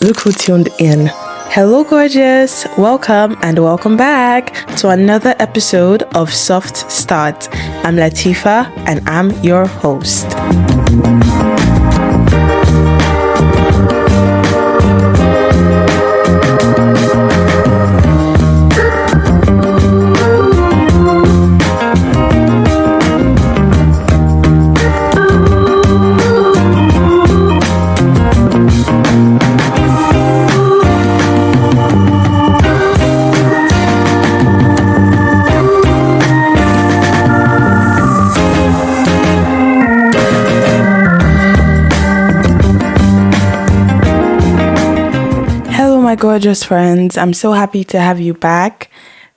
Look who tuned in. Hello, gorgeous. Welcome and welcome back to another episode of Soft Start. I'm Lateefah and I'm your host. My gorgeous friends, I'm so happy to have you back.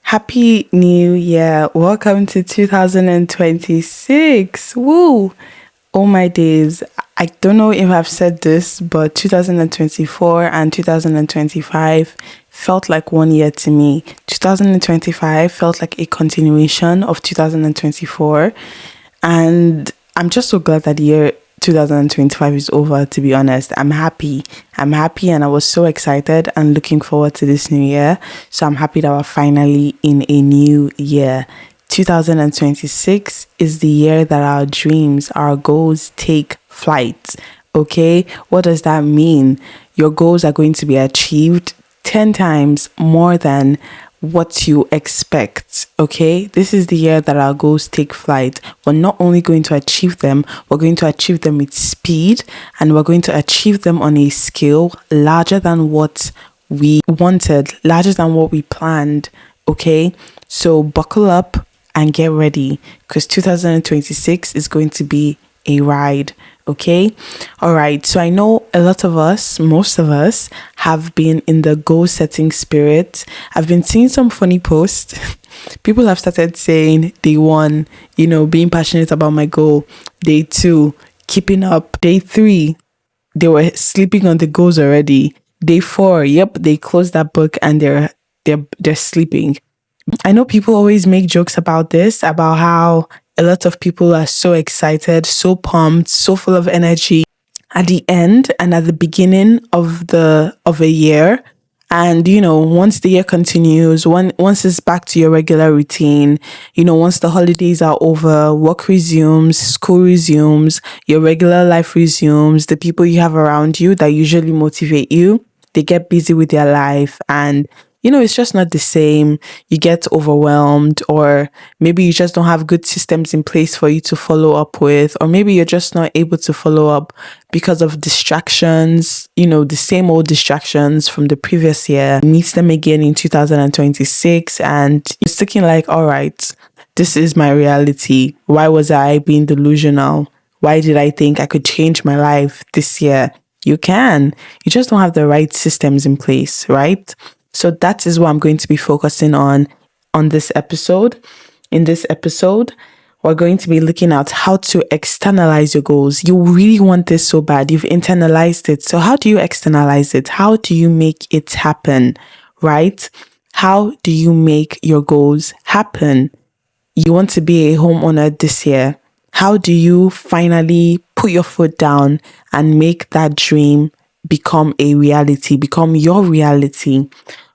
Happy New Year. Welcome to 2026. Woo! Oh my days. I don't know if I've said this, but 2024 and 2025 felt like 1 year to me. 2025 felt like a continuation of 2024. And I'm just so glad that the year 2025 is over, to be honest. I'm happy and I was so excited and looking forward to this new year. So I'm happy that we're finally in a new year. 2026 is the year that our dreams, our goals take flight. Okay, what does that mean? Your goals are going to be achieved 10 times more than what you expect. Okay, this is the year that our goals take flight. We're not only going to achieve them, we're going to achieve them with speed, and we're going to achieve them on a scale larger than what we wanted, larger than what we planned. Okay, so buckle up and get ready, because 2026 is going to be a ride. Okay. All right. So I know a lot of us, most of us, have been in the goal setting spirit. I've been seeing some funny posts. People have started saying day 1, being passionate about my goal. Day 2, keeping up. Day 3, they were sleeping on the goals already. Day 4, they closed that book and they're sleeping. I know people always make jokes about this, about how a lot of people are so excited, so pumped, so full of energy at the end and at the beginning of a year. And, once the year continues, once it's back to your regular routine, once the holidays are over, work resumes, school resumes, your regular life resumes, the people you have around you that usually motivate you, they get busy with their life and it's just not the same. You get overwhelmed, or maybe you just don't have good systems in place for you to follow up with, or maybe you're just not able to follow up because of distractions, the same old distractions from the previous year. Meet them again in 2026 and you're thinking like, all right, this is my reality. Why was I being delusional? Why did I think I could change my life this year? You can. You just don't have the right systems in place, right? So that is what I'm going to be focusing on this episode. In this episode, we're going to be looking at how to externalize your goals. You really want this so bad. You've internalized it. So how do you externalize it? How do you make it happen, right? How do you make your goals happen? You want to be a homeowner this year. How do you finally put your foot down and make that dream become a reality, become your reality?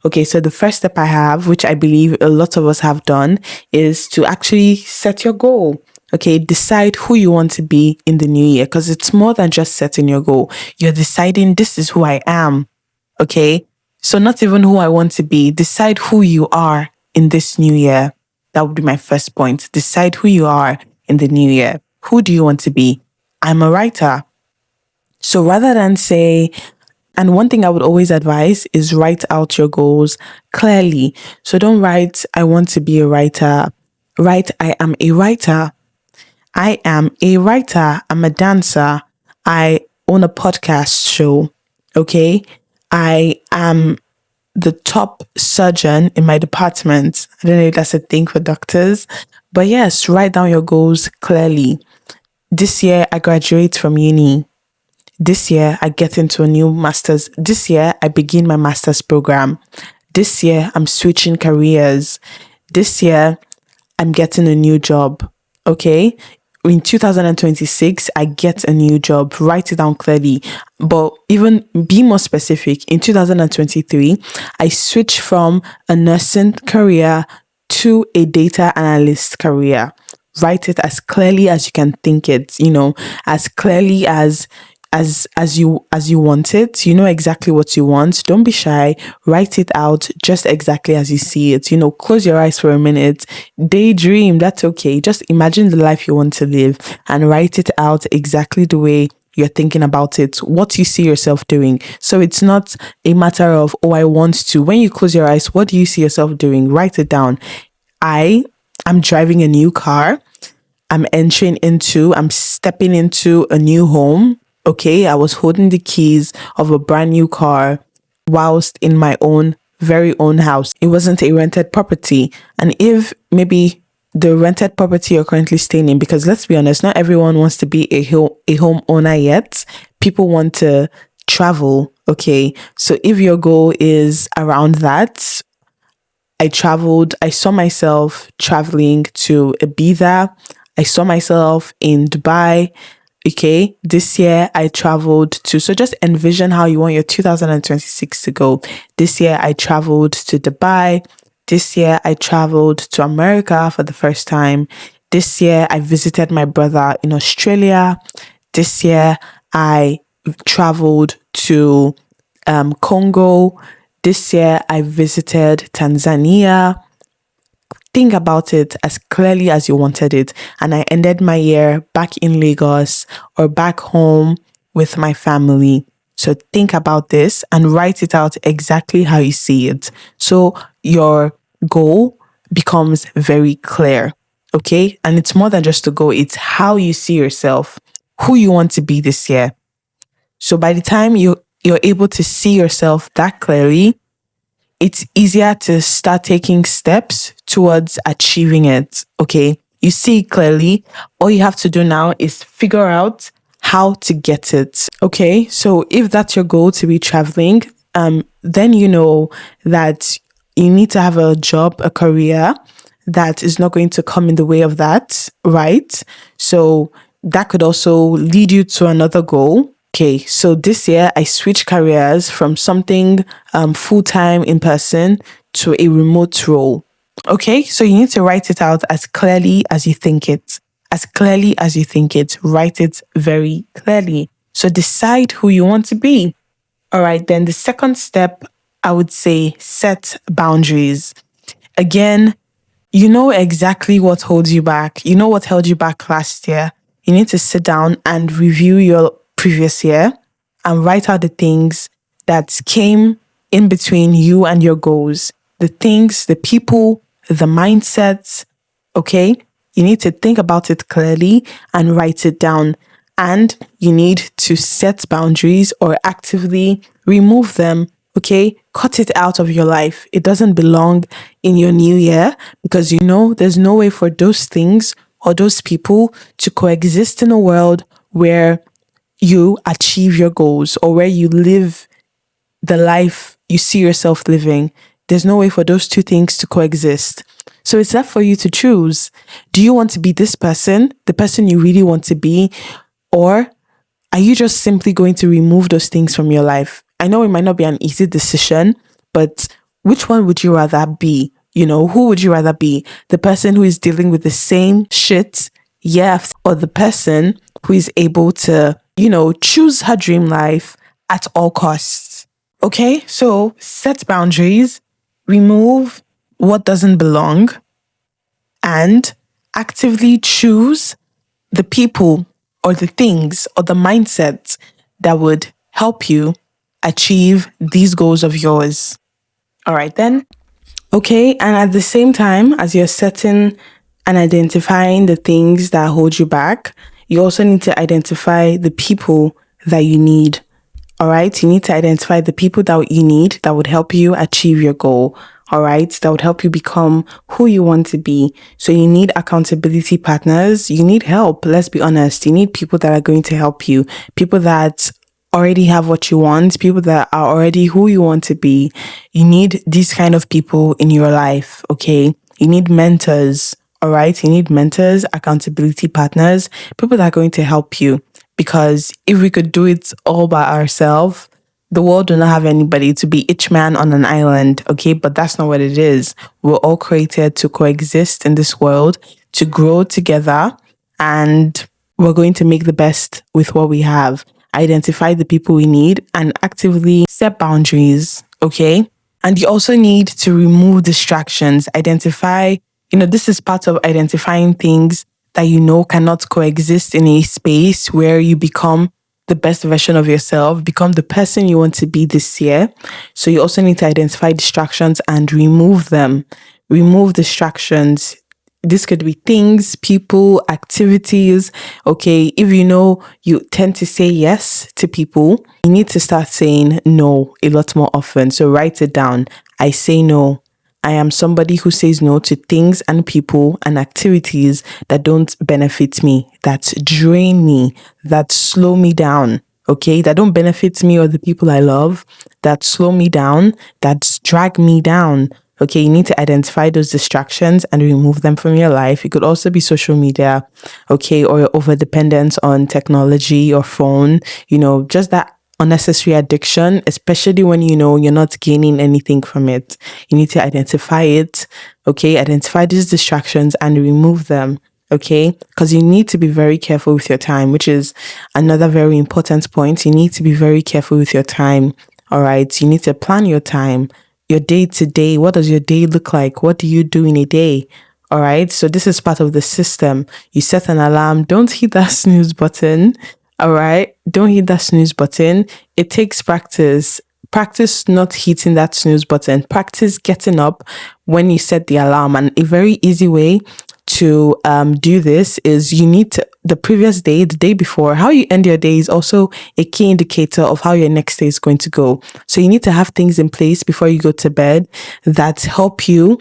Okay, so the first step I have, which I believe a lot of us have done, is to actually set your goal. Okay, decide who you want to be in the new year, because it's more than just setting your goal. You're deciding this is who I am. Okay, so not even who I want to be. Decide who you are in this new year. That would be my first point. Decide who you are in the new year. Who do you want to be? I'm a writer. So rather than say, and one thing I would always advise is write out your goals clearly. So don't write, I want to be a writer. Write, I am a writer. I am a writer. I'm a dancer. I own a podcast show. Okay. I am the top surgeon in my department. I don't know if that's a thing for doctors, but yes, write down your goals clearly. This year, I graduate from uni. This year, I get into a new master's. This year, I begin my master's program. This year, I'm switching careers. This year, I'm getting a new job. Okay? in 2026, I get a new job. Write it down clearly. But even be more specific. In 2023, I switched from a nursing career to a data analyst career. Write it as clearly as you can think it, as clearly as you want it. You know exactly what you want. Don't be shy. Write it out just exactly as you see it. Close your eyes for a minute. Daydream. That's okay. Just imagine the life you want to live and write it out exactly the way you're thinking about it, what you see yourself doing. So it's not a matter of, oh, I want to. When you close your eyes, what do you see yourself doing? Write it down. I'm driving a new car. I'm stepping into a new home. Okay, I was holding the keys of a brand new car whilst in my very own house. It wasn't a rented property. And if maybe the rented property you're currently staying in, because let's be honest, not everyone wants to be a home owner yet. People want to travel. Okay, so if your goal is around that, I saw myself traveling to Ibiza. I saw myself in Dubai. Okay, this year I traveled so just envision how you want your 2026 to go. This year I traveled to Dubai. This year I traveled to America for the first time. This year I visited my brother in Australia. This year I traveled to Congo. This year I visited Tanzania. Think about it as clearly as you wanted it. And I ended my year back in Lagos or back home with my family. So think about this and write it out exactly how you see it. So your goal becomes very clear. Okay? And it's more than just a goal. It's how you see yourself, who you want to be this year. So by the time you're able to see yourself that clearly, it's easier to start taking steps towards achieving it. Okay. You see it clearly. All you have to do now is figure out how to get it. Okay. So if that's your goal to be traveling, then you know that you need to have a job, a career that is not going to come in the way of that. Right. So that could also lead you to another goal. Okay, so this year I switched careers from something full-time in person to a remote role. Okay, so you need to write it out as clearly as you think it. As clearly as you think it. Write it very clearly. So decide who you want to be. All right, then the second step, I would say set boundaries. Again, you know exactly what holds you back. You know what held you back last year. You need to sit down and review your previous year and write out the things that came in between you and your goals, the things, the people, the mindsets. Okay, you need to think about it clearly and write it down. And you need to set boundaries or actively remove them. Okay, cut it out of your life. It doesn't belong in your new year because there's no way for those things or those people to coexist in a world where you achieve your goals or where you live the life you see yourself living. There's no way for those two things to coexist. So it's left for you to choose. Do you want to be this person, the person you really want to be, or are you just simply going to remove those things from your life? I know it might not be an easy decision, but which one would you rather be? Who would you rather be? The person who is dealing with the same shit, or the person who is able to choose her dream life at all costs. Okay, so set boundaries, remove what doesn't belong, and actively choose the people or the things or the mindsets that would help you achieve these goals of yours. All right, then. Okay, and at the same time as you're setting and identifying the things that hold you back, you also need to identify the people that you need. All right. You need to identify the people that you need that would help you achieve your goal. All right. That would help you become who you want to be. So you need accountability partners. You need help. Let's be honest. You need people that are going to help you. People that already have what you want. People that are already who you want to be. You need these kind of people in your life. Okay. You need mentors. All right. You need mentors, accountability partners, people that are going to help you. Because if we could do it all by ourselves, the world will not have anybody to be each man on an island. Okay. But that's not what it is. We're all created to coexist in this world, to grow together, and we're going to make the best with what we have. Identify the people we need and actively set boundaries. Okay. And you also need to remove distractions. Identify, this is part of identifying things that cannot coexist in a space where you become the best version of yourself, become the person you want to be this year. So you also need to identify distractions and remove them. Remove distractions. This could be things, people, activities. Okay, if you tend to say yes to people, you need to start saying no a lot more often. So write it down. I say no. I am somebody who says no to things and people and activities that don't benefit me, that drain me, that slow me down. Okay, that don't benefit me or the people I love, that slow me down, that drag me down. Okay, you need to identify those distractions and remove them from your life. It could also be social media, okay, or your over dependence on technology or phone, just that unnecessary addiction, especially when you're not gaining anything from it. You need to identify it, okay, identify these distractions and remove them. Okay, because you need to be very careful with your time, which is another very important point. You need to be very careful with your time. All right, you need to plan your time, your day to day. What does your day look like? What do you do in a day? All right, so this is part of the system. You set an alarm. Don't hit that snooze button. All right, don't hit that snooze button. It takes practice. Practice not hitting that snooze button. Practice getting up when you set the alarm. And a very easy way to do this is you need to, the previous day, the day before, how you end your day is also a key indicator of how your next day is going to go. So you need to have things in place before you go to bed that help you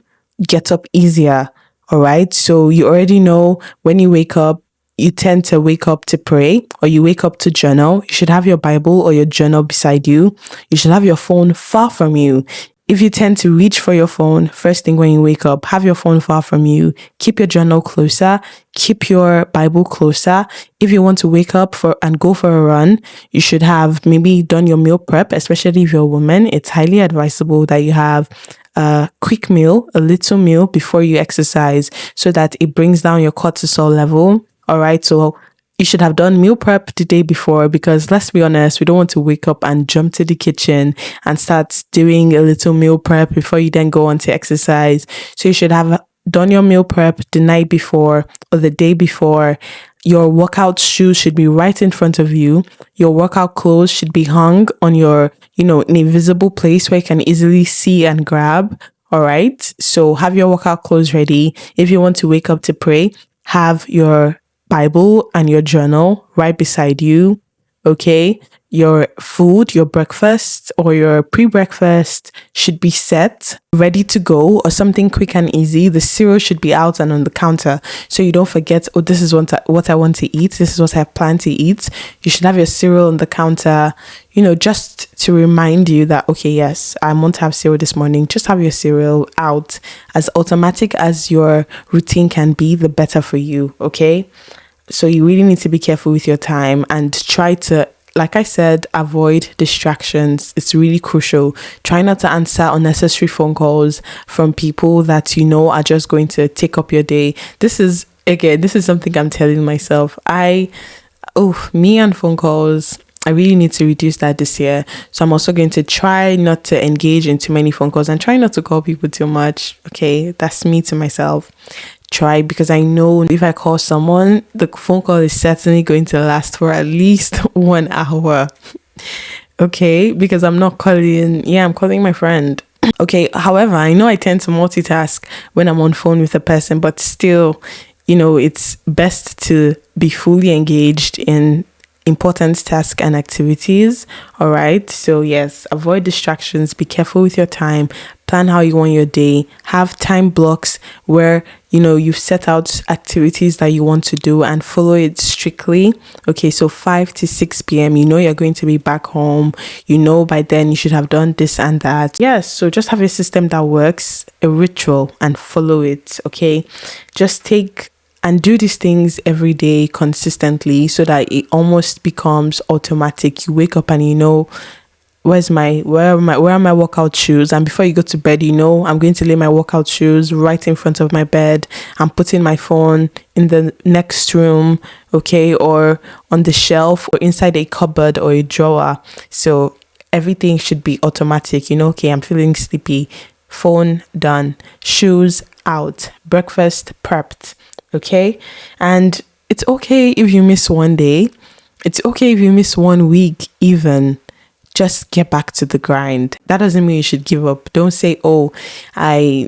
get up easier. All right. So you already know when you wake up, you tend to wake up to pray or you wake up to journal. You should have your Bible or your journal beside you. You should have your phone far from you. If you tend to reach for your phone first thing when you wake up, have your phone far from you. Keep your journal closer. Keep your Bible closer. If you want to wake up and go for a run, you should have maybe done your meal prep, especially if you're a woman. It's highly advisable that you have a quick meal, a little meal before you exercise so that it brings down your cortisol level. All right. So you should have done meal prep the day before because let's be honest, we don't want to wake up and jump to the kitchen and start doing a little meal prep before you then go on to exercise. So you should have done your meal prep the night before or the day before. Your workout shoes should be right in front of you. Your workout clothes should be hung on your, in a visible place where you can easily see and grab. All right. So have your workout clothes ready. If you want to wake up to pray, have your Bible and your journal right beside you. Okay. Your food, your breakfast or your pre-breakfast should be set, ready to go, or something quick and easy. The cereal should be out and on the counter so you don't forget, oh, this is what I want to eat. This is what I plan to eat. You should have your cereal on the counter, just to remind you that, okay, yes, I want to have cereal this morning. Just have your cereal out. As automatic as your routine can be, the better for you. Okay. So you really need to be careful with your time and try to, like I said, avoid distractions. It's really crucial. Try not to answer unnecessary phone calls from people that are just going to take up your day. This is something I'm telling myself. Me and phone calls, I really need to reduce that this year. So I'm also going to try not to engage in too many phone calls and try not to call people too much. Okay, that's me to myself. Try, because I know if I call someone, the phone call is certainly going to last for at least 1 hour. Okay, because I'm calling my friend. Okay, however, I know I tend to multitask when I'm on phone with a person, but still, it's best to be fully engaged in important tasks and activities. All right. So yes, avoid distractions, be careful with your time, plan how you want your day, have time blocks where you've set out activities that you want to do and follow it strictly. Okay, so 5 to 6 p.m. You're going to be back home. By then you should have done this and that. Yes, so just have a system that works, a ritual, and follow it. Okay, just take and do these things every day consistently so that it almost becomes automatic. You wake up and where are my workout shoes? And before you go to bed, I'm going to lay my workout shoes right in front of my bed. I'm putting my phone in the next room, okay, or on the shelf or inside a cupboard or a drawer. So everything should be automatic. Okay, I'm feeling sleepy. Phone done. Shoes out. Breakfast prepped. Okay, and it's okay if you miss one day. It's okay if you miss 1 week even. Just get back to the grind. That doesn't mean you should give up. Don't say, oh, I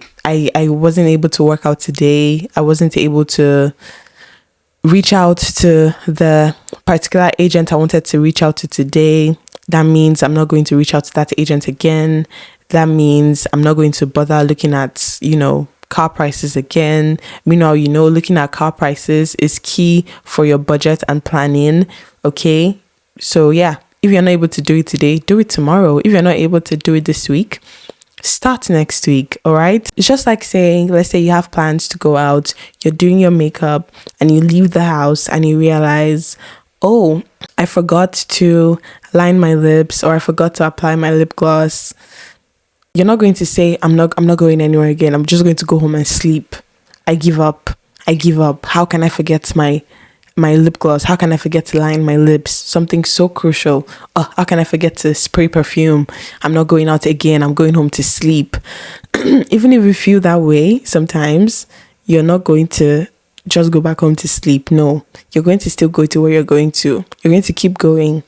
wasn't able to work out today. I wasn't able to reach out to the particular agent I wanted to reach out to today. That means I'm not going to reach out to that agent again. That means I'm not going to bother looking at, car prices again. Meanwhile, looking at car prices is key for your budget and planning. Okay. So yeah, if you're not able to do it today, do it tomorrow. If you're not able to do it this week, start next week. All right. It's just like saying, let's say you have plans to go out, you're doing your makeup and you leave the house and you realize, oh, I forgot to line my lips or I forgot to apply my lip gloss. You're not going to say, I'm not going anywhere again. I'm just going to go home and sleep. I give up. How can I forget my lip gloss? How can I forget to line my lips? Something so crucial. How can I forget to spray perfume? I'm not going out again. I'm going home to sleep. Even if you feel that way, sometimes you're not going to just go back home to sleep. No, you're going to still go to where you're going to. You're going to keep going.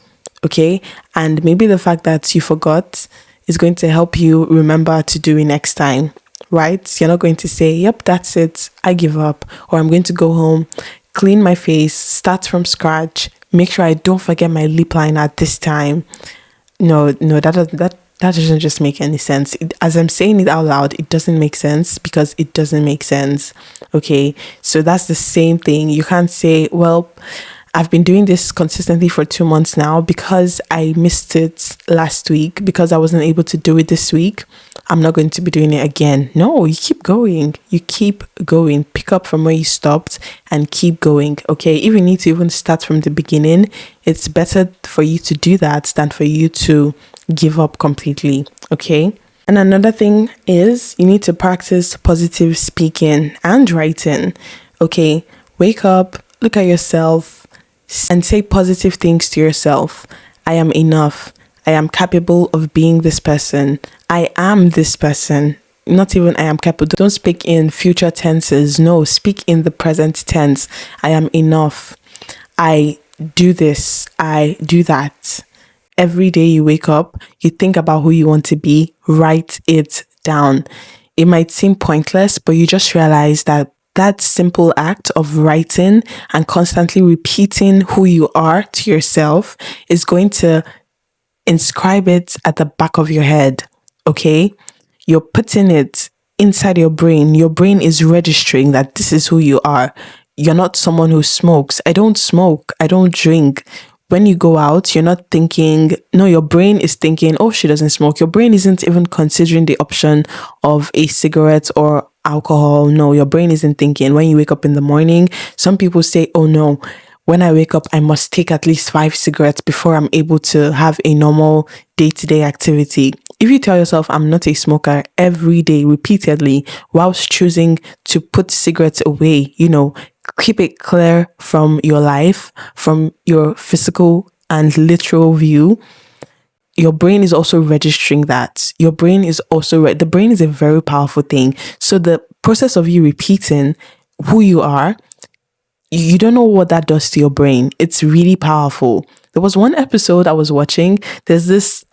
Okay. And maybe the fact that you forgot is going to help you remember to do it next time, right? You're not going to say, yep, that's it. I give up. Or I'm going to go home, clean my face, start from scratch, make sure I don't forget my lip liner this time. No, that doesn't just make any sense. As I'm saying it out loud, it doesn't make sense because it doesn't make sense. Okay, so that's the same thing. You can't say, well, I've been doing this consistently for 2 months now because I missed it last week, because I wasn't able to do it this week. I'm not going to be doing it again. No, you keep going. Pick up from where you stopped and keep going. Okay, if you need to even start from the beginning, it's better for you to do that than for you to give up completely. Okay. And another thing is you need to practice positive speaking and writing. Okay, wake up, look at yourself, and say positive things to yourself. I am enough. I am capable of being this person. I am this person. Not even I am capable. Don't speak in future tenses. No, speak in the present tense. I am enough. I do this. I do that. Every day you wake up, you think about who you want to be. Write it down. It might seem pointless, but you just realize that simple act of writing and constantly repeating who you are to yourself is going to inscribe it at the back of your head. Okay? You're putting it inside your brain. Your brain is registering that this is who you are. You're not someone who smokes. I don't smoke. I don't drink. When you go out, you're not thinking, no, your brain is thinking, oh, she doesn't smoke. Your brain isn't even considering the option of a cigarette or alcohol. No, your brain isn't thinking. When you wake up in the morning, some people say, oh no, when I wake up, I must take at least 5 cigarettes before I'm able to have a normal day-to-day activity. If you tell yourself, I'm not a smoker every day, repeatedly, whilst choosing to put cigarettes away, keep it clear from your life, from your physical and literal view, your brain is also registering that. Your brain is also, the brain is a very powerful thing. So the process of you repeating who you are, you don't know what that does to your brain. It's really powerful. There was one episode I was watching. There's this,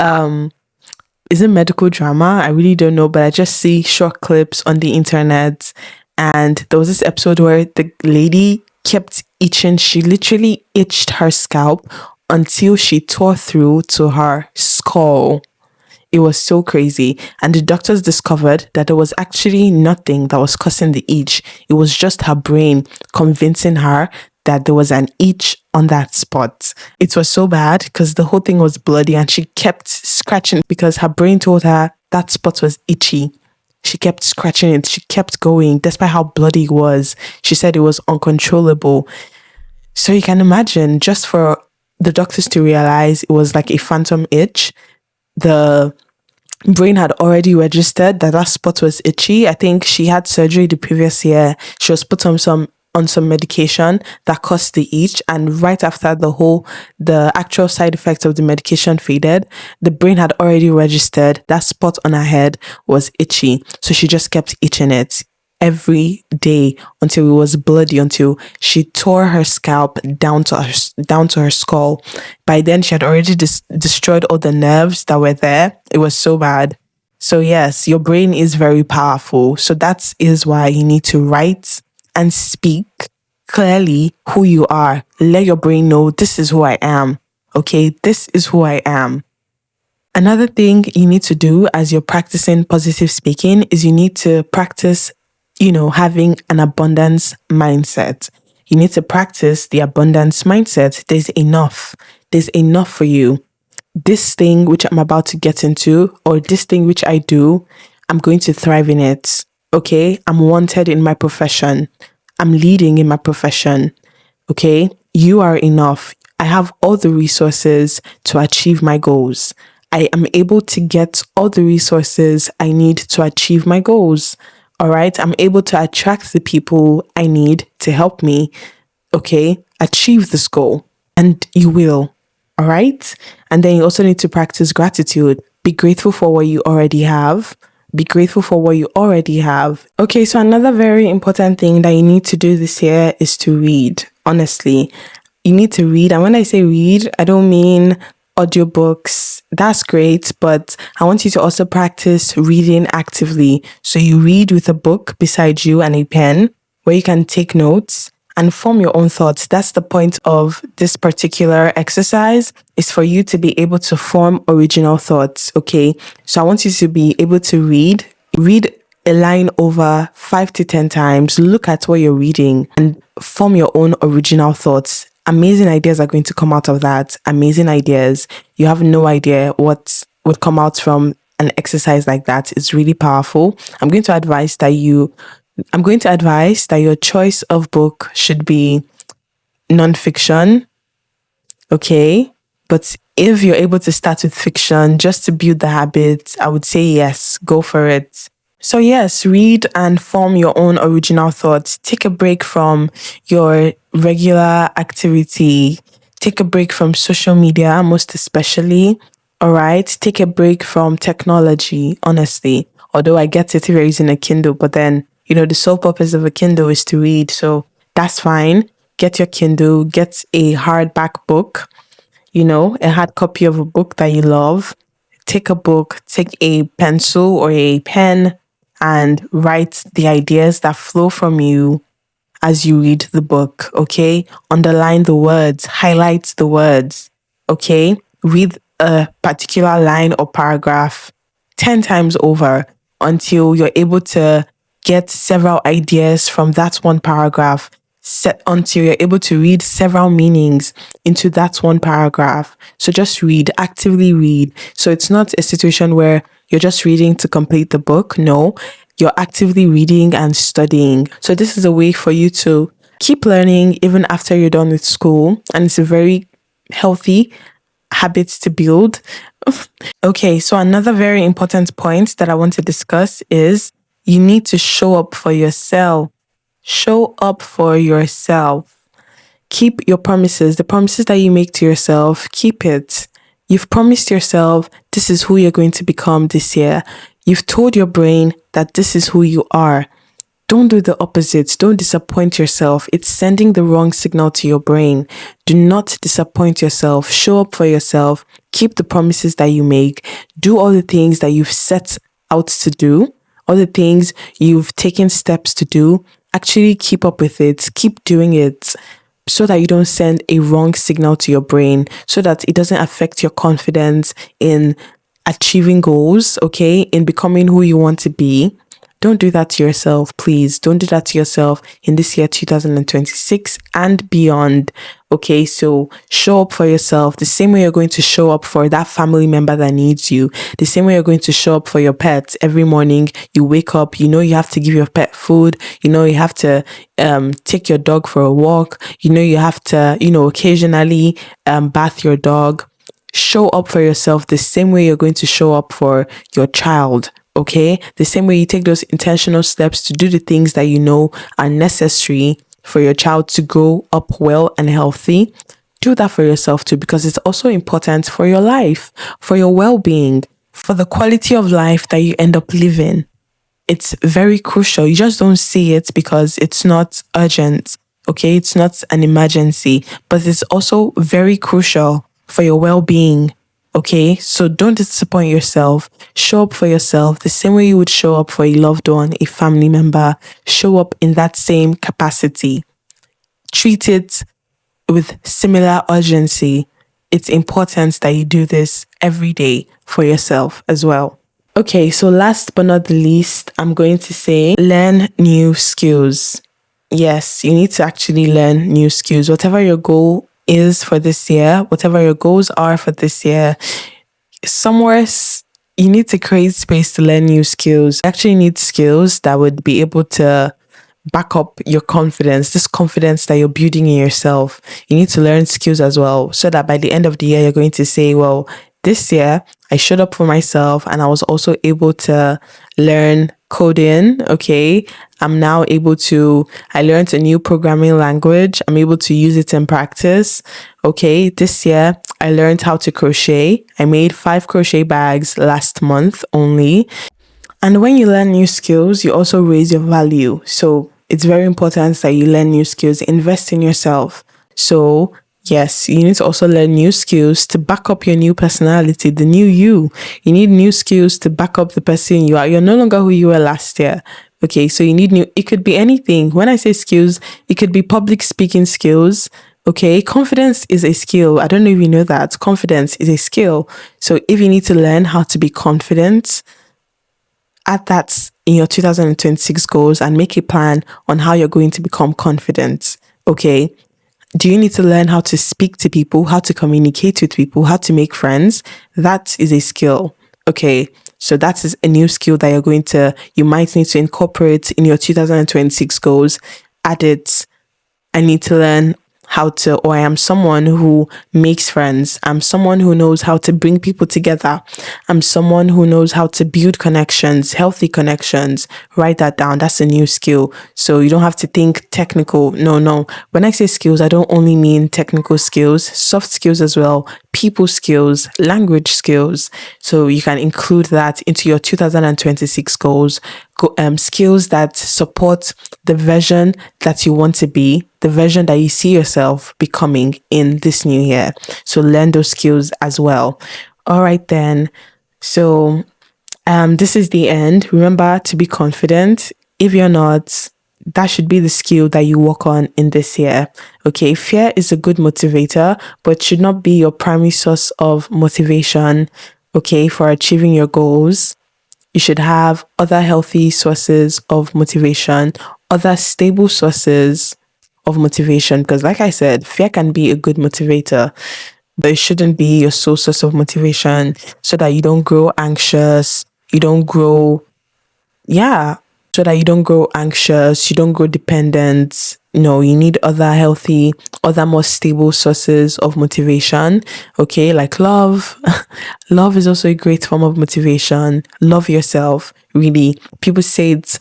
is it medical drama? I really don't know, but I just see short clips on the internet. And there was this episode where the lady kept itching. She literally itched her scalp until she tore through to her skull. It was so crazy. And the doctors discovered that there was actually nothing that was causing the itch. It was just her brain convincing her that there was an itch on that spot. It was so bad because the whole thing was bloody and she kept scratching because her brain told her that spot was itchy. She kept scratching it. She kept going despite how bloody it was. She said it was uncontrollable. So you can imagine, just for the doctors to realize it was like a phantom itch, the brain had already registered that that spot was itchy. I think she had surgery the previous year. She was put on some medication that caused the itch, and right after the actual side effects of the medication faded, the brain had already registered that spot on her head was itchy. So she just kept itching it every day until it was bloody, until she tore her scalp down to her skull. By then, she had already destroyed all the nerves that were there. It was so bad. So yes, your brain is very powerful. So that is why you need to write and speak clearly who you are. Let your brain know, this is who I am. Okay, this is who I am. Another thing you need to do as you're practicing positive speaking is you need to practice having an abundance mindset. You need to practice the abundance mindset. There's enough. There's enough for you. This thing which I'm about to get into, or this thing which I do, I'm going to thrive in it. Okay? I'm wanted in my profession. I'm leading in my profession. Okay? You are enough. I have all the resources to achieve my goals. I am able to get all the resources I need to achieve my goals. All right. I'm able to attract the people I need to help me, achieve this goal. And you will. All right. And then you also need to practice gratitude. Be grateful for what you already have. Be grateful for what you already have. Okay. So another very important thing that you need to do this year is to read. Honestly, you need to read. And when I say read, I don't mean audiobooks. That's great, but I want you to also practice reading actively. So you read with a book beside you and a pen where you can take notes and form your own thoughts. That's the point of this particular exercise, is for you to be able to form original thoughts. Okay. So I want you to be able to read a line over 5 to 10 times, look at what you're reading and form your own original thoughts. Amazing ideas are going to come out of that. Amazing ideas. You have no idea what would come out from an exercise like that. It's really powerful. I'm going to advise that your choice of book should be nonfiction. Okay. But if you're able to start with fiction just to build the habit, I would say yes, go for it. So yes, read and form your own original thoughts. Take a break from your regular activity. Take a break from social media, most especially. All right. Take a break from technology, honestly. Although I get it if you're using a Kindle, but then, the sole purpose of a Kindle is to read. So that's fine. Get your Kindle, get a hardback book, a hard copy of a book that you love. Take a book, take a pencil or a pen, and write the ideas that flow from you as you read the book, okay? Underline the words, highlight the words, okay? Read a particular line or paragraph 10 times over until you're able to get several ideas from that one paragraph, until you're able to read several meanings into that one paragraph. So just read, actively read. So it's not a situation where you're just reading to complete the book. No, you're actively reading and studying. So this is a way for you to keep learning even after you're done with school. And it's a very healthy habit to build. Okay, so another very important point that I want to discuss is you need to show up for yourself. Show up for yourself. Keep your promises. The promises that you make to yourself, keep it. You've promised yourself this is who you're going to become this year. You've told your brain that this is who you are. Don't do the opposite. Don't disappoint yourself. It's sending the wrong signal to your brain. Do not disappoint yourself. Show up for yourself. Keep the promises that you make. Do all the things that you've set out to do. All the things you've taken steps to do. Actually keep up with it. Keep doing it. so that you don't send a wrong signal to your brain, so that it doesn't affect your confidence in achieving goals, okay, in becoming who you want to be. Don't do that to yourself, please. Don't do that to yourself in this year, 2026 and beyond. Okay, so show up for yourself the same way you're going to show up for that family member that needs you, the same way you're going to show up for your pets. Every morning you wake up, you know you have to give your pet food, you know you have to take your dog for a walk, you know you have to, occasionally bath your dog. Show up for yourself the same way you're going to show up for your child. Okay, the same way you take those intentional steps to do the things that you know are necessary for your child to grow up well and healthy. Do that for yourself too, because it's also important for your life, for your well-being, for the quality of life that you end up living. It's very crucial. You just don't see it because it's not urgent. Okay, it's not an emergency, but it's also very crucial for your well-being. Okay, so don't disappoint yourself. Show up for yourself the same way you would show up for a loved one, a family member. Show up in that same capacity. Treat it with similar urgency. It's important that you do this every day for yourself as well. Okay, so last but not the least, I'm going to say learn new skills. Yes, you need to actually learn new skills. Whatever your goal is for this year, whatever your goals are for this year, you need to create space to learn new skills. You actually need skills that would be able to back up your confidence, this confidence that you're building in yourself. You need to learn skills as well, so that by the end of the year, you're going to say, well, this year I showed up for myself and I was also able to learn coding. Okay. I learned a new programming language. I'm able to use it in practice. Okay. This year I learned how to crochet. I made 5 crochet bags last month only. And when you learn new skills, you also raise your value. So it's very important that you learn new skills, invest in yourself. So yes, you need to also learn new skills to back up your new personality, the new you. You need new skills to back up the person you are. You're no longer who you were last year. Okay, so you need it could be anything. When I say skills, it could be public speaking skills. Okay, confidence is a skill. I don't know if you know that. Confidence is a skill. So if you need to learn how to be confident, add that in your 2026 goals and make a plan on how you're going to become confident. Okay. Do you need to learn how to speak to people, how to communicate with people, how to make friends? That is a skill. Okay. So that is a new skill that you might need to incorporate in your 2026 goals. Add it. I need to learn I am someone who makes friends. I'm someone who knows how to bring people together. I'm someone who knows how to build connections, healthy connections. Write that down. That's a new skill. So you don't have to think technical. No. When I say skills, I don't only mean technical skills, soft skills as well, people skills, language skills. So you can include that into your 2026 goals. Skills that support the version that you want to be, the version that you see yourself becoming in this new year. So learn those skills as well. All right then. So this is the end. Remember to be confident. If you're not, that should be the skill that you work on in this year. Okay, fear is a good motivator, but should not be your primary source of motivation, okay, for achieving your goals. You should have other healthy sources of motivation, other stable sources of motivation. Because like I said, fear can be a good motivator, but it shouldn't be your sole source of motivation, so that you don't grow anxious. So that you don't grow anxious, you don't grow dependent. No, you need other more stable sources of motivation. Okay, like love. Love is also a great form of motivation. Love yourself, really. People say it,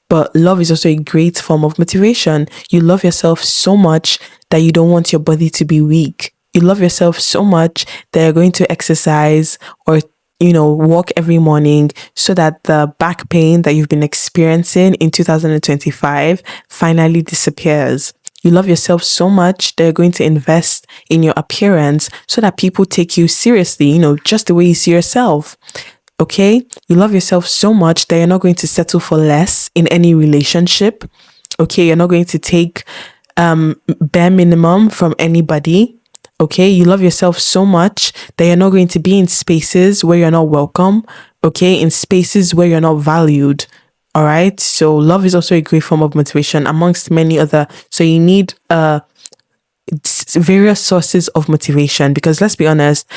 but love is also a great form of motivation. You love yourself so much that you don't want your body to be weak. You love yourself so much that you're going to exercise or walk every morning, so that the back pain that you've been experiencing in 2025 finally disappears. You love yourself so much that you're going to invest in your appearance so that people take you seriously, just the way you see yourself. Okay? You love yourself so much that you're not going to settle for less in any relationship. Okay? You're not going to take bare minimum from anybody. Okay, you love yourself so much that you're not going to be in spaces where you're not welcome. Okay, in spaces where you're not valued. All right, so love is also a great form of motivation amongst many other. So you need various sources of motivation, because let's be honest,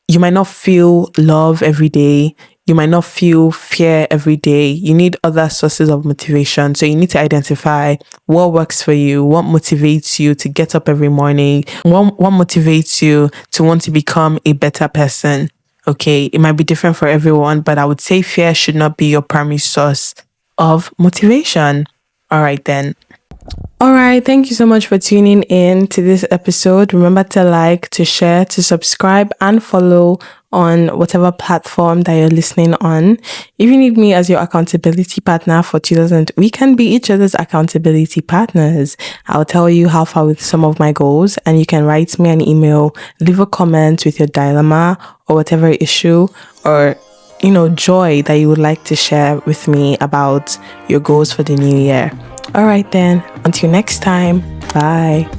you might not feel love every day. You might not feel fear every day. You need other sources of motivation. So you need to identify what works for you, what motivates you to get up every morning, what motivates you to want to become a better person. Okay, it might be different for everyone, but I would say fear should not be your primary source of motivation. All right, then. All right. Thank you so much for tuning in to this episode. Remember to like, to share, to subscribe, and follow on whatever platform that you're listening on. If you need me as your accountability partner for 2000, we can be each other's accountability partners. I'll tell you how far with some of my goals, and you can write me an email, leave a comment with your dilemma or whatever issue or joy that you would like to share with me about your goals for the new year. All right then, until next time, bye.